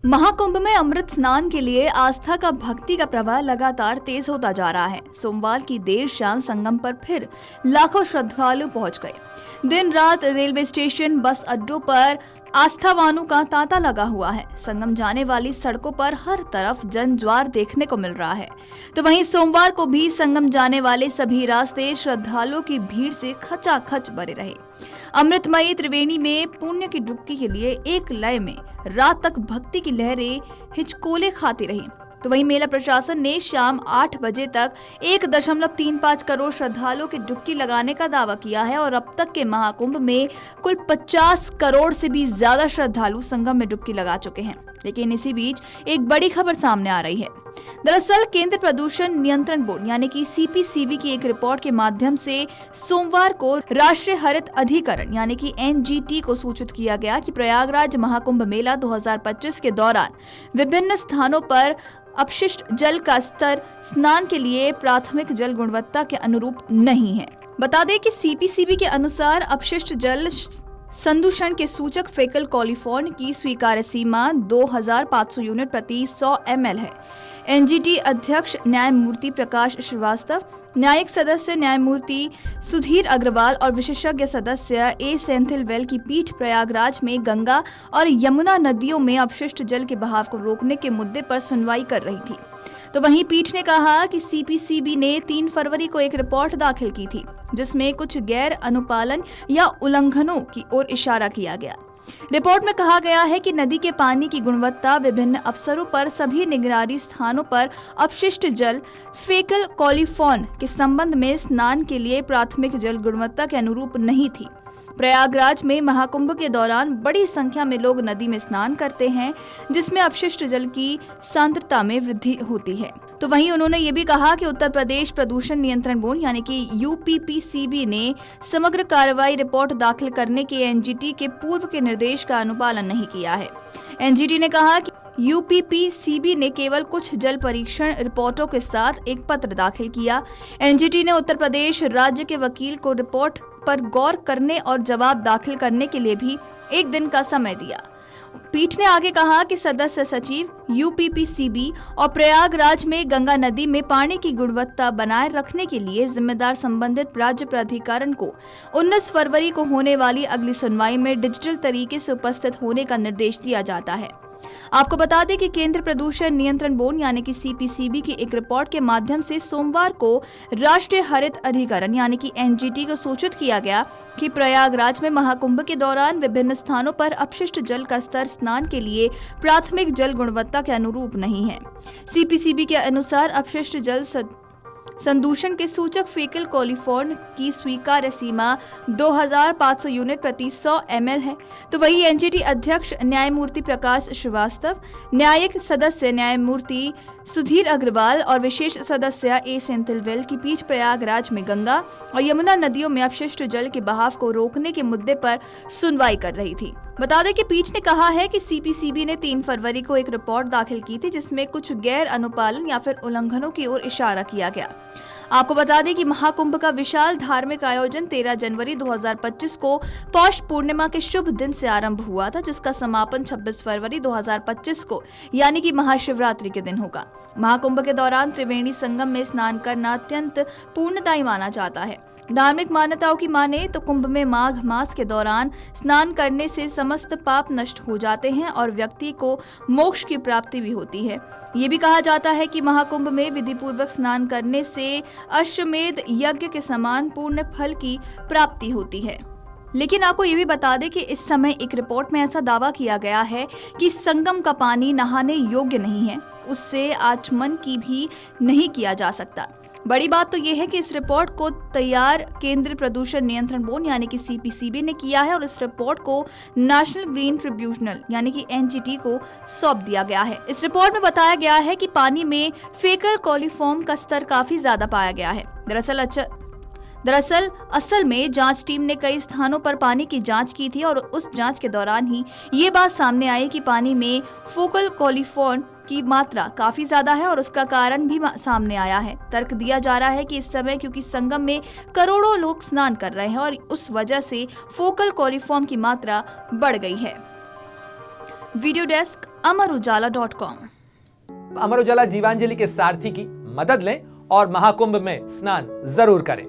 महाकुंभ में अमृत स्नान के लिए आस्था का भक्ति का प्रवाह लगातार तेज होता जा रहा है। सोमवार की देर शाम संगम पर फिर लाखों श्रद्धालु पहुंच गए। दिन रात रेलवे स्टेशन, बस अड्डों पर आस्थावानों का तांता लगा हुआ है। संगम जाने वाली सड़कों पर हर तरफ जनज्वार देखने को मिल रहा है। तो वहीं सोमवार को भी संगम जाने वाले सभी रास्ते श्रद्धालुओं की भीड़ से खचाखच भरे रहे। अमृतमयी त्रिवेणी में पुण्य की डुबकी के लिए एक लय में रात तक भक्ति की लहरें हिचकोले खाती रही। तो वहीं मेला प्रशासन ने शाम 8 बजे तक 1.35 करोड़ श्रद्धालुओं की डुबकी लगाने का दावा किया है और अब तक के महाकुंभ में कुल 50 करोड़ से भी ज्यादा श्रद्धालु संगम में डुबकी लगा चुके हैं। लेकिन इसी बीच एक बड़ी खबर सामने आ रही है। दरअसल केंद्र प्रदूषण नियंत्रण बोर्ड यानी कि CPCB की एक रिपोर्ट के माध्यम से सोमवार को राष्ट्रीय हरित अधिकरण यानी कि NGT को सूचित किया गया कि प्रयागराज महाकुंभ मेला 2025 के दौरान विभिन्न स्थानों पर अपशिष्ट जल का स्तर स्नान के लिए प्राथमिक जल गुणवत्ता के अनुरूप नहीं है। बता दें कि CPCB के अनुसार अपशिष्ट जल संदूषण के सूचक फेकल कॉलीफॉर्म की स्वीकार्य सीमा 2500 यूनिट प्रति 100 ml है। NGT अध्यक्ष न्यायमूर्ति प्रकाश श्रीवास्तव, न्यायिक सदस्य न्यायमूर्ति सुधीर अग्रवाल और विशेषज्ञ सदस्य A सेंथिलवेल की पीठ प्रयागराज में गंगा और यमुना नदियों में अपशिष्ट जल के बहाव को रोकने के मुद्दे पर सुनवाई कर रही थी। तो वहीं पीठ ने कहा कि CPCB ने 3 फरवरी को एक रिपोर्ट दाखिल की थी जिसमें कुछ गैर अनुपालन या उल्लंघनों की ओर इशारा किया गया। रिपोर्ट में कहा गया है कि नदी के पानी की गुणवत्ता विभिन्न अवसरों पर सभी निगरानी स्थानों पर अपशिष्ट जल फेकल कॉलीफॉर्म के संबंध में स्नान के लिए प्राथमिक जल गुणवत्ता के अनुरूप नहीं थी। प्रयागराज में महाकुंभ के दौरान बड़ी संख्या में लोग नदी में स्नान करते हैं जिसमें अपशिष्ट जल की सांद्रता में वृद्धि होती है। तो वहीं उन्होंने ये भी कहा कि उत्तर प्रदेश प्रदूषण नियंत्रण बोर्ड यानी कि UPPCB ने समग्र कार्रवाई रिपोर्ट दाखिल करने के NGT के पूर्व के निर्देश का अनुपालन नहीं किया है। NGT ने कहा कि UPPCB ने केवल कुछ जल परीक्षण रिपोर्टों के साथ एक पत्र दाखिल किया। NGT ने उत्तर प्रदेश राज्य के वकील को रिपोर्ट पर गौर करने और जवाब दाखिल करने के लिए भी 1 दिन का समय दिया। पीठ ने आगे कहा कि सदस्य सचिव UPPCB और प्रयागराज में गंगा नदी में पानी की गुणवत्ता बनाए रखने के लिए जिम्मेदार संबंधित राज्य प्राधिकरण को 19 फरवरी को होने वाली अगली सुनवाई में डिजिटल तरीके से उपस्थित होने का निर्देश दिया जाता है। आपको बता दें कि केंद्र प्रदूषण नियंत्रण बोर्ड यानी कि CPCB की एक रिपोर्ट के माध्यम से सोमवार को राष्ट्रीय हरित अधिकरण यानी कि NGT को सूचित किया गया कि प्रयागराज में महाकुंभ के दौरान विभिन्न स्थानों पर अपशिष्ट जल का स्तर स्नान के लिए प्राथमिक जल गुणवत्ता के अनुरूप नहीं है। CPCB के अनुसार अपशिष्ट जल संदूषण के सूचक फेकल कॉलीफॉर्म की स्वीकार्य सीमा 2500 यूनिट प्रति 100 ml है। तो वही NGT अध्यक्ष न्यायमूर्ति प्रकाश श्रीवास्तव, न्यायिक सदस्य न्यायमूर्ति सुधीर अग्रवाल और विशेष सदस्य A सेंथिलवेल की पीठ प्रयागराज में गंगा और यमुना नदियों में अपशिष्ट जल के बहाव को रोकने के मुद्दे पर सुनवाई कर रही थी। बता दें कि पीठ ने कहा है कि CPCB ने 3 फरवरी को एक रिपोर्ट दाखिल की थी जिसमें कुछ गैर अनुपालन या फिर उल्लंघनों की ओर इशारा किया गया। आपको बता दें कि महाकुंभ का विशाल धार्मिक आयोजन 13 जनवरी 2025 को पौष पूर्णिमा के शुभ दिन से आरंभ हुआ था, जिसका समापन 26 फरवरी 2025 को यानी कि महाशिवरात्रि के दिन होगा। महाकुंभ के दौरान त्रिवेणी संगम में स्नान करना अत्यंत पूर्णदायी माना जाता है। धार्मिक मान्यताओं की माने तो कुंभ में माघ मास के दौरान स्नान करने से समस्त पाप नष्ट हो जाते हैं और व्यक्ति को मोक्ष की प्राप्ति भी होती है। ये भी कहा जाता है कि महाकुंभ में विधि पूर्वक स्नान करने से अश्वमेध यज्ञ के समान पूर्ण फल की प्राप्ति होती है। लेकिन आपको ये भी बता दें कि इस समय एक रिपोर्ट में ऐसा दावा किया गया है कि संगम का पानी नहाने योग्य नहीं है, उससे आचमन की भी नहीं किया जा सकता। बड़ी बात तो यह है कि इस रिपोर्ट को तैयार केंद्रीय प्रदूषण नियंत्रण बोर्ड यानी कि CPCB ने किया है और इस रिपोर्ट को नेशनल ग्रीन ट्रिब्यूनल यानी कि NGT को सौंप दिया गया है। इस रिपोर्ट में बताया गया है कि पानी में फेकल कॉलीफॉर्म का स्तर काफी ज्यादा पाया गया है। दरअसल असल में जांच टीम ने कई स्थानों पर पानी की जांच की थी और उस जांच के दौरान ही ये बात सामने आई कि पानी में फोकल कॉलीफॉर्म की मात्रा काफी ज्यादा है और उसका कारण भी सामने आया है। तर्क दिया जा रहा है कि इस समय क्योंकि संगम में करोड़ों लोग स्नान कर रहे हैं और उस वजह से फोकल कॉलीफॉर्म की मात्रा बढ़ गई है। Video desk अमरउजाला.com। अमर उजाला जीवांजलि के सारथी की मदद लें और महाकुंभ में स्नान जरूर करें।